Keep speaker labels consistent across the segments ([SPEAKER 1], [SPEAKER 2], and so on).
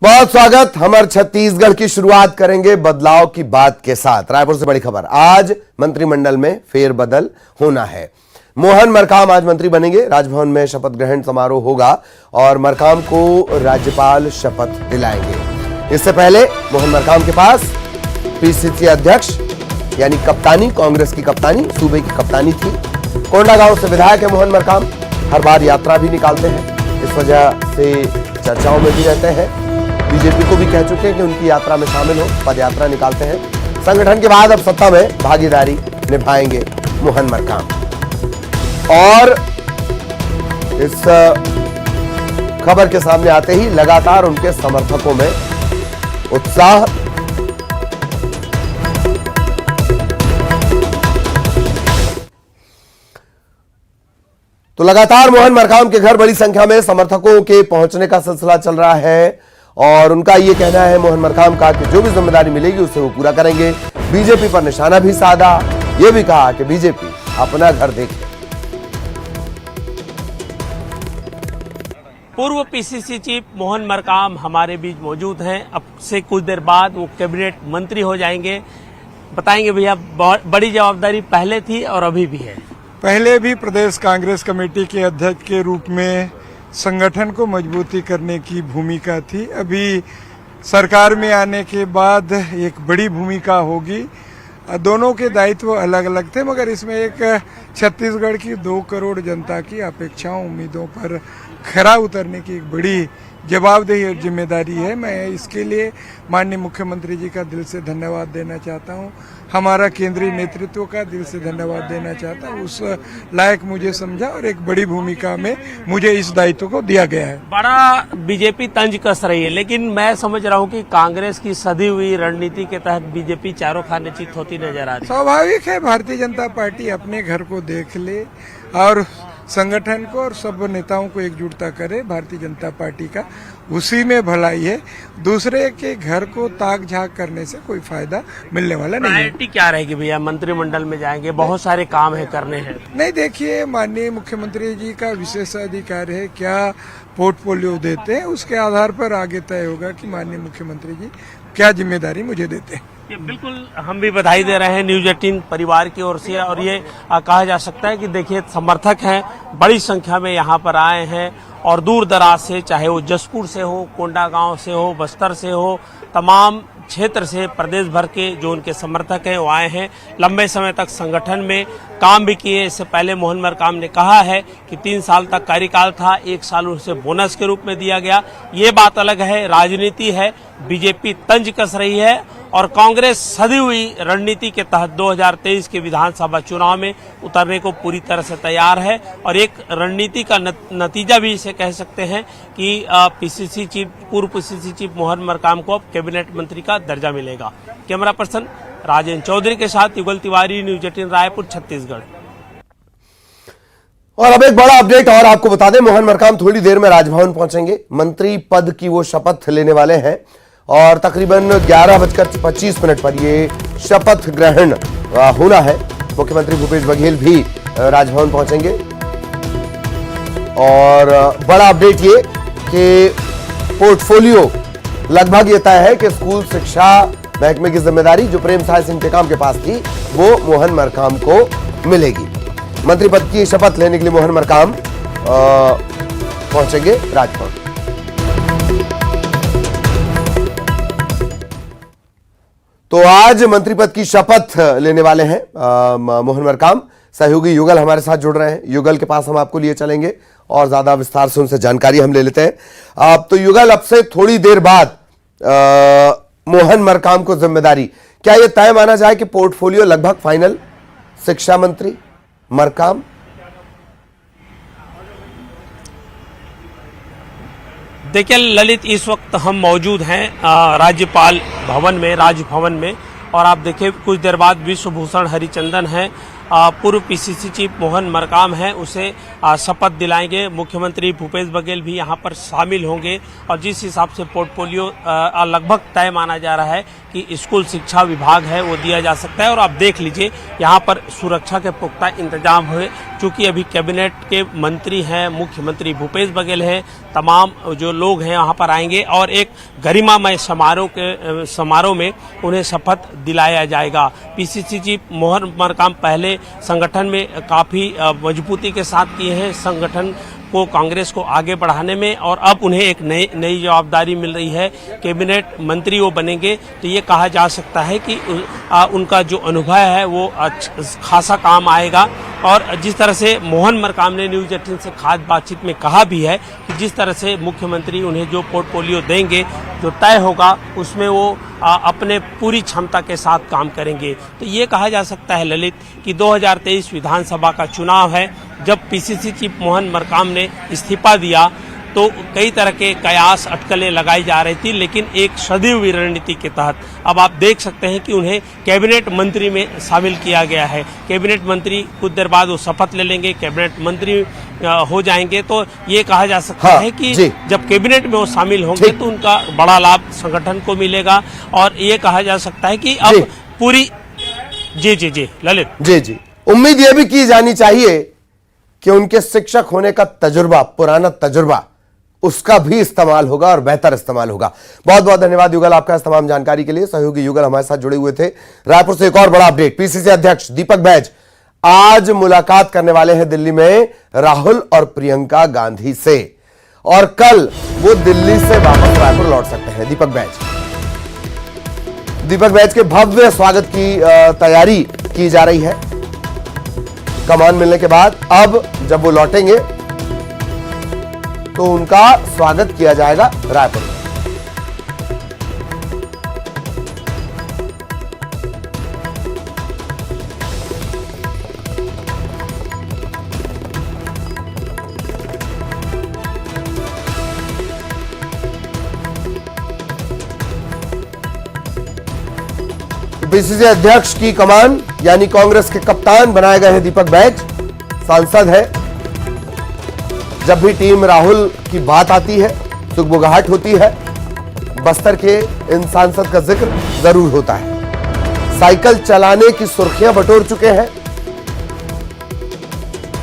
[SPEAKER 1] बहुत स्वागत। हमारे छत्तीसगढ़ की शुरुआत करेंगे बदलाव की बात के साथ। रायपुर से बड़ी खबर, आज मंत्रिमंडल में फेरबदल होना है। मोहन मरकाम आज मंत्री बनेंगे। राजभवन में शपथ ग्रहण समारोह होगा और मरकाम को राज्यपाल शपथ दिलाएंगे। इससे पहले मोहन मरकाम के पास पीसीसी अध्यक्ष यानी कप्तानी, कांग्रेस की कप्तानी, सूबे की कप्तानी थी। कोंडागांव से विधायक है मोहन मरकाम। हर बार यात्रा भी निकालते हैं, इस वजह से चर्चाओं में भी रहते हैं। बीजेपी को भी कह चुके हैं कि उनकी यात्रा में शामिल हो, पदयात्रा निकालते हैं। संगठन के बाद अब सत्ता में भागीदारी निभाएंगे मोहन मरकाम। और इस खबर के सामने आते ही लगातार उनके समर्थकों में उत्साह। तो लगातार मोहन मरकाम के घर बड़ी संख्या में समर्थकों के पहुंचने का सिलसिला चल रहा है और उनका यह कहना है मोहन मरकाम का कि जो भी जिम्मेदारी मिलेगी उसे वो पूरा करेंगे। बीजेपी पर निशाना भी साधा, यह भी कहा कि बीजेपी अपना घर देखे।
[SPEAKER 2] पूर्व पीसीसी चीफ मोहन मरकाम हमारे बीच मौजूद हैं। अब से कुछ देर बाद वो कैबिनेट मंत्री हो जाएंगे। बताएंगे भैया, बड़ी जवाबदारी पहले थी और अभी भी है।
[SPEAKER 3] पहले भी प्रदेश कांग्रेस कमेटी के अध्यक्ष के रूप में संगठन को मजबूती करने की भूमिका थी। अभी सरकार में आने के बाद एक बड़ी भूमिका होगी। दोनों के दायित्व अलग अलग थे, मगर इसमें एक छत्तीसगढ़ की 2 करोड़ जनता की अपेक्षाओं, उम्मीदों पर खरा उतरने की एक बड़ी जवाबदेही और जिम्मेदारी है। मैं इसके लिए माननीय मुख्यमंत्री जी का दिल से धन्यवाद देना चाहता हूं। हमारा केंद्रीय नेतृत्व का दिल से धन्यवाद देना चाहता हूं। उस लायक मुझे समझा और एक बड़ी भूमिका में मुझे इस दायित्व को दिया गया है।
[SPEAKER 2] बड़ा बीजेपी तंज कस रही है, लेकिन मैं समझ रहा हूं कि कांग्रेस की सधी हुई रणनीति के तहत बीजेपी चारों खाने चित होती नजर आ रही है।
[SPEAKER 3] स्वाभाविक है, भारतीय जनता पार्टी अपने घर को देख ले और संगठन को और सब नेताओं को एकजुटता करे। भारतीय जनता पार्टी का उसी में भलाई है। दूसरे के घर को ताक झाक करने से कोई फायदा मिलने वाला नहीं है।
[SPEAKER 2] प्रायोरिटी क्या रहेगी भैया? मंत्रिमंडल में जाएंगे, बहुत सारे काम है करने हैं।
[SPEAKER 3] नहीं, देखिए, माननीय मुख्यमंत्री जी का विशेष अधिकार है, क्या पोर्टफोलियो देते हैं उसके आधार पर आगे तय होगा कि माननीय मुख्यमंत्री जी क्या जिम्मेदारी मुझे देते हैं।
[SPEAKER 2] ये बिल्कुल हम भी बधाई दे रहे हैं न्यूज 18 परिवार की ओर से। और ये कहा जा सकता है कि देखिए, समर्थक हैं, बड़ी संख्या में यहाँ पर आए हैं और दूर दराज से, चाहे वो जसपुर से हो, कोंडागांव से हो, बस्तर से हो, तमाम क्षेत्र से, प्रदेश भर के जो उनके समर्थक हैं वो आए हैं। लंबे समय तक संगठन में काम भी किए। इससे पहले मोहन मरकाम ने कहा है कि 3 साल तक कार्यकाल था, 1 साल उसे बोनस के रूप में दिया गया। ये बात अलग है, राजनीति है। बीजेपी तंज कस रही है और कांग्रेस सधी हुई रणनीति के तहत 2023 के विधानसभा चुनाव में उतरने को पूरी तरह से तैयार है। और एक रणनीति का नतीजा भी इसे कह सकते हैं कि पीसीसी चीफ, पूर्व पीसीसी चीफ मोहन मरकाम को अब कैबिनेट मंत्री का दर्जा मिलेगा। कैमरा पर्सन राजेंद्र चौधरी के साथ युगल तिवारी, न्यूज 18 रायपुर, छत्तीसगढ़।
[SPEAKER 1] और अब एक बड़ा अपडेट और आपको बता दें, मोहन मरकाम थोड़ी देर में राजभवन पहुंचेंगे। मंत्री पद की वो शपथ लेने वाले हैं और तकरीबन 11:25 पर ये शपथ ग्रहण होना है। मुख्यमंत्री भूपेश बघेल भी राजभवन पहुंचेंगे। और बड़ा अपडेट ये कि पोर्टफोलियो लगभग ये तय है कि स्कूल शिक्षा महकमे की जिम्मेदारी जो प्रेम साय सिंह टेकाम के पास थी वो मोहन मरकाम को मिलेगी। मंत्री पद की शपथ लेने के लिए मोहन मरकाम पहुंचेंगे राजभवन। तो आज मंत्री पद की शपथ लेने वाले हैं मोहन मरकाम। सहयोगी युगल हमारे साथ जुड़ रहे हैं। युगल के पास हम आपको लिए चलेंगे और ज्यादा विस्तार से उनसे जानकारी हम ले लेते हैं। तो युगल, अब से थोड़ी देर बाद मोहन मरकाम को जिम्मेदारी, क्या यह तय माना जाए कि पोर्टफोलियो लगभग फाइनल? शिक्षा मंत्री मरकाम।
[SPEAKER 2] देखिए ललित, इस वक्त हम मौजूद हैं राज्यपाल भवन में, राजभवन में। और आप देखिए, कुछ देर बाद विश्वभूषण हरिचंदन है, पूर्व पीसीसी चीफ मोहन मरकाम है, उसे शपथ दिलाएंगे। मुख्यमंत्री भूपेश बघेल भी यहां पर शामिल होंगे। और जिस हिसाब से पोर्टफोलियो लगभग तय माना जा रहा है कि स्कूल शिक्षा विभाग है वो दिया जा सकता है। और आप देख लीजिए, यहाँ पर सुरक्षा के पुख्ता इंतजाम हुए। चूंकि अभी कैबिनेट के मंत्री हैं, मुख्यमंत्री भूपेश बघेल हैं, तमाम जो लोग हैं वहाँ पर आएंगे और एक गरिमामय समारोह में उन्हें शपथ दिलाया जाएगा। पीसीसी चीफ मोहन मरकाम पहले संगठन में काफ़ी मजबूती के साथ किए हैं संगठन को, कांग्रेस को आगे बढ़ाने में, और अब उन्हें एक नई जवाबदारी मिल रही है, कैबिनेट मंत्री वो बनेंगे। तो ये कहा जा सकता है कि उनका जो अनुभव है वो खासा काम आएगा। और जिस तरह से मोहन मरकाम ने न्यूज़ 18 से खास बातचीत में कहा भी है कि जिस तरह से मुख्यमंत्री उन्हें जो पोर्टफोलियो देंगे, जो तय होगा, उसमें वो अपने पूरी क्षमता के साथ काम करेंगे। तो ये कहा जा सकता है ललित कि 2023 विधानसभा का चुनाव है। जब पीसीसी चीफ मोहन मरकाम ने इस्तीफा दिया तो कई तरह के कयास अटकलें लगाई जा रही थी, लेकिन एक सदैव रणनीति के तहत अब आप देख सकते हैं कि उन्हें कैबिनेट मंत्री में शामिल किया गया है। कैबिनेट मंत्री कुछ देर बाद वो शपथ ले लेंगे, कैबिनेट मंत्री हो जाएंगे। तो ये कहा जा सकता है कि जब कैबिनेट में वो शामिल होंगे तो उनका बड़ा लाभ संगठन को मिलेगा। और ये कहा जा सकता है कि अब पूरी जी ललित
[SPEAKER 1] जी उम्मीद ये भी की जानी चाहिए कि उनके शिक्षक होने का तजुर्बा, पुराना तजुर्बा, उसका भी इस्तेमाल होगा और बेहतर इस्तेमाल होगा। बहुत बहुत धन्यवाद युगल आपका इस तमाम जानकारी के लिए। सहयोगी युगल हमारे साथ जुड़े हुए थे। रायपुर से एक और बड़ा अपडेट, पीसीसी अध्यक्ष दीपक बैज आज मुलाकात करने वाले हैं दिल्ली में राहुल और प्रियंका गांधी से, और कल वो दिल्ली से वापस रायपुर लौट सकते हैं। दीपक बैज के भव्य स्वागत की तैयारी की जा रही है कमान मिलने के बाद। अब जब वो लौटेंगे तो उनका स्वागत किया जाएगा रायपुर में। पीसीसी अध्यक्ष की कमान यानी कांग्रेस के कप्तान बनाए गए हैं दीपक बैज, सांसद है। जब भी टीम राहुल की बात आती है, सुगबुगाहट होती है, बस्तर के इन सांसद का जिक्र जरूर होता है। साइकिल चलाने की सुर्खियां बटोर चुके हैं।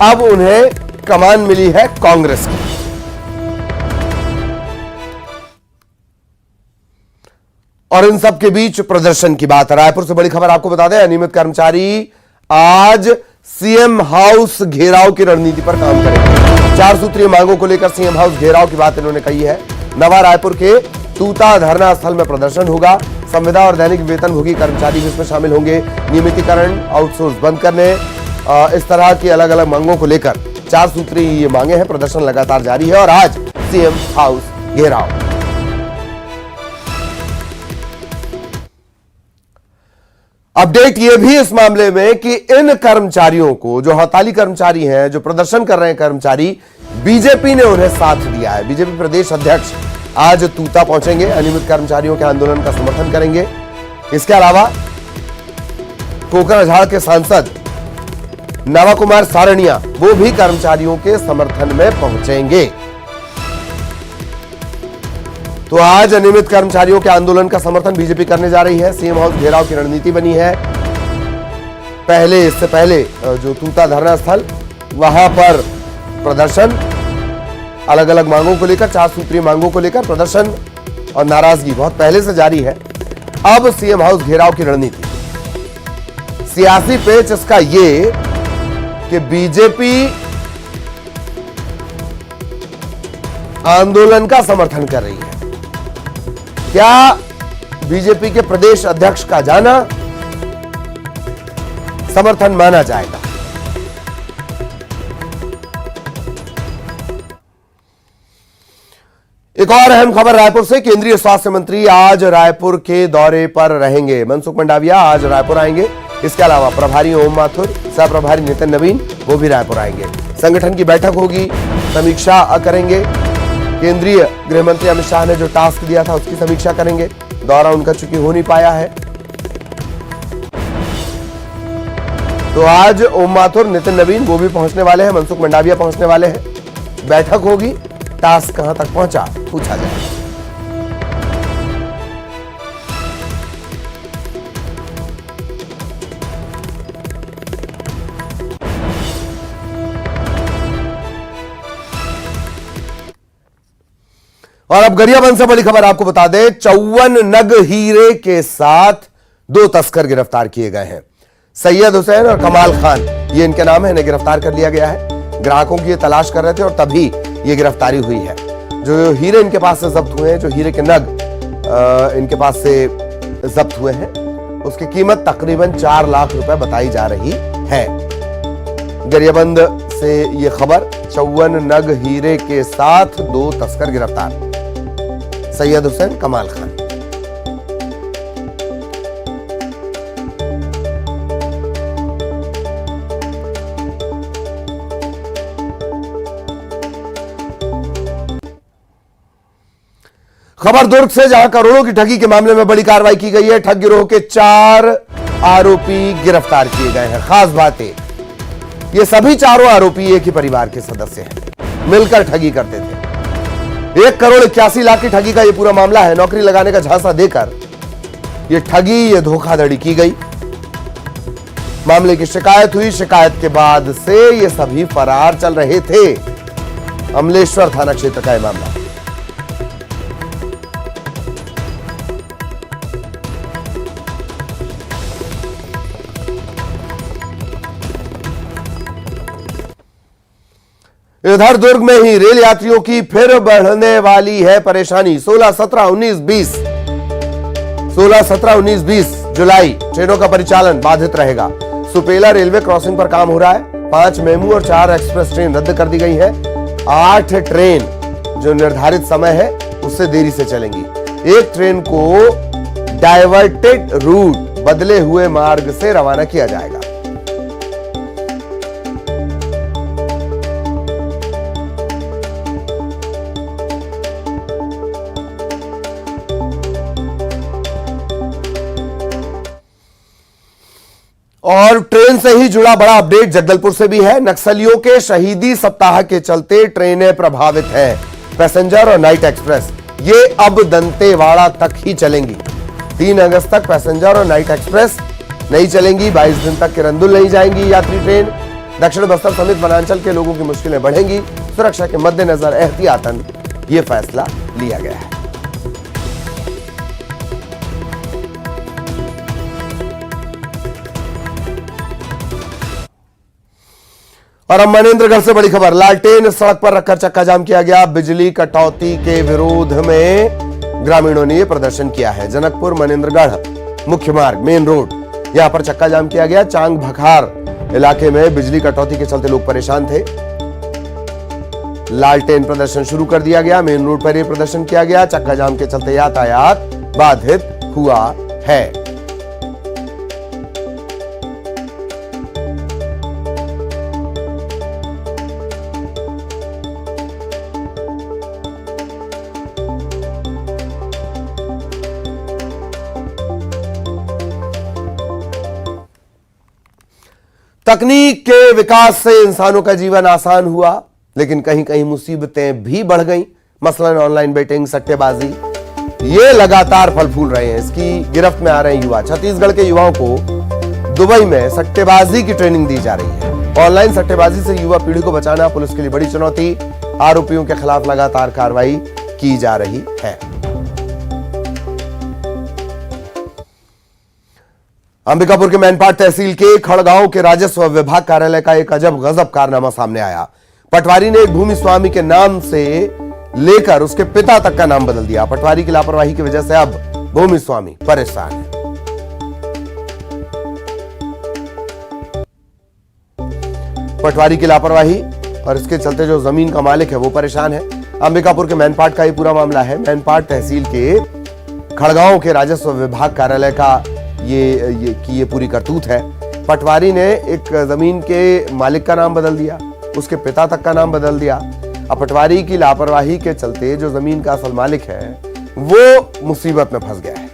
[SPEAKER 1] अब उन्हें कमान मिली है कांग्रेस की। और इन सब के बीच प्रदर्शन की बात है। रायपुर से बड़ी खबर आपको बता दें, अनियमित कर्मचारी आज सीएम हाउस घेराव की रणनीति पर काम करेंगे। 4 सूत्रीय मांगों को लेकर सीएम हाउस घेराव की बात इन्होंने कही है। नवा रायपुर के तूता धरना स्थल में प्रदर्शन होगा। संविदा और दैनिक वेतनभोगी कर्मचारी भी इसमें शामिल होंगे। नियमितीकरण, आउटसोर्स बंद करने, इस तरह की अलग अलग मांगों को लेकर 4 सूत्रीय ये मांगे हैं। प्रदर्शन लगातार जारी है और आज सीएम हाउस घेराव। अपडेट यह भी इस मामले में कि इन कर्मचारियों को, जो हड़ताली कर्मचारी हैं, जो प्रदर्शन कर रहे हैं कर्मचारी, बीजेपी ने उन्हें साथ दिया है। बीजेपी प्रदेश अध्यक्ष आज तूता पहुंचेंगे, अनियमित कर्मचारियों के आंदोलन का समर्थन करेंगे। इसके अलावा कोकराझाड़ के सांसद नवा कुमार सारणिया वो भी कर्मचारियों के समर्थन में पहुंचेंगे। तो आज अनियमित कर्मचारियों के आंदोलन का समर्थन बीजेपी करने जा रही है। सीएम हाउस घेराव की रणनीति बनी है। इससे पहले जो तूता धरना स्थल, वहां पर प्रदर्शन, अलग अलग मांगों को लेकर, 4 सूत्रीय मांगों को लेकर प्रदर्शन और नाराजगी बहुत पहले से जारी है। अब सीएम हाउस घेराव की रणनीति, सियासी पेच इसका ये कि बीजेपी आंदोलन का समर्थन कर रही है। क्या बीजेपी के प्रदेश अध्यक्ष का जाना समर्थन माना जाएगा? एक और अहम खबर रायपुर से, केंद्रीय स्वास्थ्य मंत्री आज रायपुर के दौरे पर रहेंगे। मनसुख मंडाविया आज रायपुर आएंगे। इसके अलावा प्रभारी ओम माथुर, सह प्रभारी नितिन नवीन वो भी रायपुर आएंगे। संगठन की बैठक होगी, समीक्षा करेंगे। केंद्रीय गृह मंत्री अमित शाह ने जो टास्क दिया था उसकी समीक्षा करेंगे। दौरा उनका चूंकि हो नहीं पाया है, तो आज ओम माथुर, नितिन नवीन वो भी पहुंचने वाले हैं, मनसुख मंडाविया पहुंचने वाले हैं। बैठक होगी, टास्क कहां तक पहुंचा पूछा जाएगा। और अब गरियाबंद से बड़ी खबर आपको बता दें, 54 नग हीरे के साथ 2 तस्कर गिरफ्तार किए गए हैं। सैयद हुसैन और कमाल खान, ये इनके नाम है। इन्हें गिरफ्तार कर लिया गया है। ग्राहकों की ये तलाश कर रहे थे और तभी ये गिरफ्तारी हुई है। जो हीरे इनके पास से जब्त हुए हैं, जो हीरे के नग इनके पास से जब्त हुए हैं, उसकी कीमत तकरीबन 4 लाख रुपए बताई जा रही है। गरियाबंद से ये खबर, 54 नग हीरे के साथ 2 तस्कर गिरफ्तार, सैयद हुसैन, कमाल खान। खबर दुर्ग से, जहां करोड़ों की ठगी के मामले में बड़ी कार्रवाई की गई है। ठग गिरोह के 4 आरोपी गिरफ्तार किए गए हैं। खास बात है, ये सभी चारों आरोपी एक ही परिवार के सदस्य हैं, मिलकर ठगी करते थे। 1 करोड़ 81 लाख की ठगी का ये पूरा मामला है। नौकरी लगाने का झांसा देकर ये ठगी, ये धोखाधड़ी की गई। मामले की शिकायत हुई। शिकायत के बाद से ये सभी फरार चल रहे थे। अमलेश्वर थाना क्षेत्र का यह मामला। इधर दुर्ग में ही रेल यात्रियों की फिर बढ़ने वाली है परेशानी। 16, 17, 19, 20 जुलाई ट्रेनों का परिचालन बाधित रहेगा। सुपेला रेलवे क्रॉसिंग पर काम हो रहा है। 5 मेमू और 4 एक्सप्रेस ट्रेन रद्द कर दी गई है। 8 ट्रेन जो निर्धारित समय है उससे देरी से चलेंगी। एक ट्रेन को डाइवर्टेड रूट, बदले हुए मार्ग से रवाना किया जाएगा। और ट्रेन से ही जुड़ा बड़ा अपडेट जगदलपुर से भी है। नक्सलियों के शहीदी सप्ताह के चलते ट्रेनें प्रभावित हैं। पैसेंजर और नाइट एक्सप्रेस ये अब दंतेवाड़ा तक ही चलेंगी। 3 अगस्त तक पैसेंजर और नाइट एक्सप्रेस नहीं चलेंगी। 22 दिन तक किरंदुल नहीं जाएंगी यात्री ट्रेन। दक्षिण बस्तर समेत वनांचल के लोगों की मुश्किलें बढ़ेंगी। सुरक्षा के मद्देनजर एहतियातन यह फैसला लिया गया है। और अब मनेंद्रगढ़ से बड़ी खबर, लालटेन सड़क पर रखकर चक्का जाम किया गया। बिजली कटौती के विरोध में ग्रामीणों ने यह प्रदर्शन किया है। जनकपुर मनेंद्रगढ़ मुख्य मार्ग, मेन रोड, यहां पर चक्का जाम किया गया। चांग भखार इलाके में बिजली कटौती के चलते लोग परेशान थे। लालटेन प्रदर्शन शुरू कर दिया गया। मेन रोड पर यह प्रदर्शन किया गया। चक्का जाम के चलते यातायात बाधित हुआ है। तकनीक के विकास से इंसानों का जीवन आसान हुआ, लेकिन कहीं कहीं मुसीबतें भी बढ़ गईं। मसलन ऑनलाइन बेटिंग, सट्टेबाजी, ये लगातार फल फूल रहे हैं। इसकी गिरफ्त में आ रहे युवा। छत्तीसगढ़ के युवाओं को दुबई में सट्टेबाजी की ट्रेनिंग दी जा रही है। ऑनलाइन सट्टेबाजी से युवा पीढ़ी को बचाना पुलिस के लिए बड़ी चुनौती। आरोपियों के खिलाफ लगातार कार्रवाई की जा रही है। अंबिकापुर के मैनपाट तहसील के खड़गांव के राजस्व विभाग कार्यालय का एक अजब गजब कारनामा सामने आया। पटवारी ने एक भूमि स्वामी के नाम से लेकर उसके पिता तक का नाम बदल दिया। पटवारी की लापरवाही की वजह से अब भूमि स्वामी परेशान है। पटवारी की लापरवाही और इसके चलते जो जमीन का मालिक है वो परेशान है। अंबिकापुर के मैनपाट का ये पूरा मामला है। मैनपाट तहसील के खड़गांव के राजस्व विभाग कार्यालय का ये पूरी करतूत है। पटवारी ने एक जमीन के मालिक का नाम बदल दिया, उसके पिता तक का नाम बदल दिया। अब पटवारी की लापरवाही के चलते जो जमीन का असल मालिक है वो मुसीबत में फंस गया है।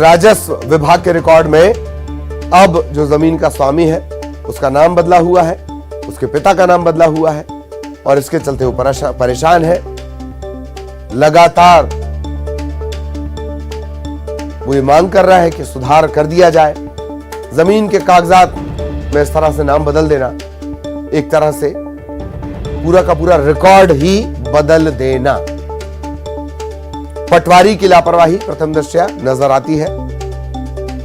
[SPEAKER 1] राजस्व विभाग के रिकॉर्ड में अब जो जमीन का स्वामी है उसका नाम बदला हुआ है, उसके पिता का नाम बदला हुआ है और इसके चलते वो परेशान है। लगातार वो ये मांग कर रहा है कि सुधार कर दिया जाए, जमीन के कागजात में इस तरह से नाम बदल देना, एक तरह से पूरा का पूरा रिकॉर्ड ही बदल देना। पटवारी की लापरवाही प्रथम दृष्टया नजर आती है,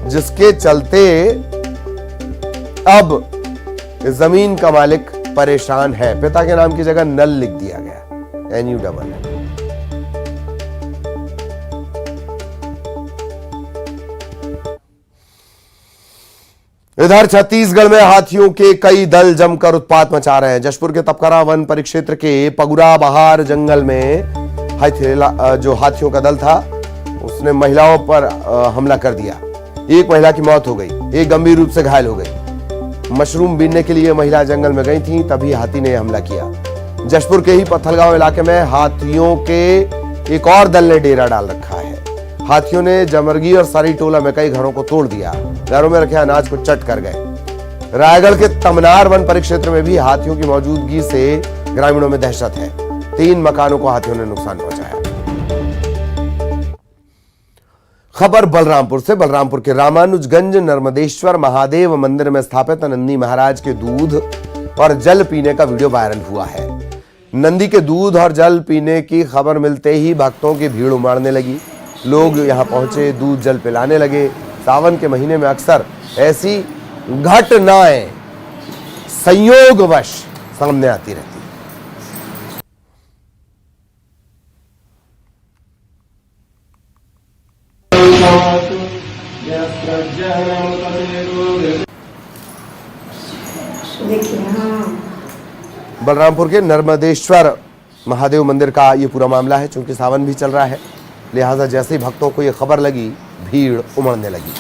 [SPEAKER 1] जिसके चलते अब जमीन का मालिक परेशान है। पिता के नाम की जगह नल लिख दिया गया, NU-NL। इधर छत्तीसगढ़ में हाथियों के कई दल जमकर उत्पात मचा रहे हैं। जशपुर के तपकरा वन परिक्षेत्र के पगुरा बहार जंगल में जो हाथियों का दल था, उसने महिलाओं पर हमला कर दिया। एक महिला की मौत हो गई, एक गंभीर रूप से घायल हो गई। मशरूम बीनने के लिए महिला जंगल में गई थी, तभी हाथी ने हमला किया। जशपुर के ही पत्थलगांव इलाके में हाथियों के एक और दल ने डेरा डाल रखा है। हाथियों ने जमरगी और सारी टोला में कई घरों को तोड़ दिया, घरों में रखे अनाज को चट कर गए। रायगढ़ के तमनार वन परिक्षेत्र में भी हाथियों की मौजूदगी से ग्रामीणों में दहशत है। 3 मकानों को हाथियों ने नुकसान पहुंचाया। खबर बलरामपुर से। बलरामपुर के रामानुजगंज नर्मदेश्वर महादेव मंदिर में स्थापित नंदी महाराज के दूध और जल पीने का वीडियो वायरल हुआ है। नंदी के दूध और जल पीने की खबर मिलते ही भक्तों की भीड़ उमड़ने लगी। लोग यहां पहुंचे, दूध जल पिलाने लगे। सावन के महीने में अक्सर ऐसी घटनाएं संयोगवश सामने आती रहती। बलरामपुर के नर्मदेश्वर महादेव मंदिर का ये पूरा मामला है। चूंकि सावन भी चल रहा है, लिहाजा जैसे ही भक्तों को ये खबर लगी, भीड़ उमड़ने लगी।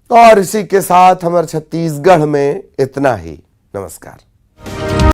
[SPEAKER 1] और इसी के साथ हमारे छत्तीसगढ़ में इतना ही। नमस्कार।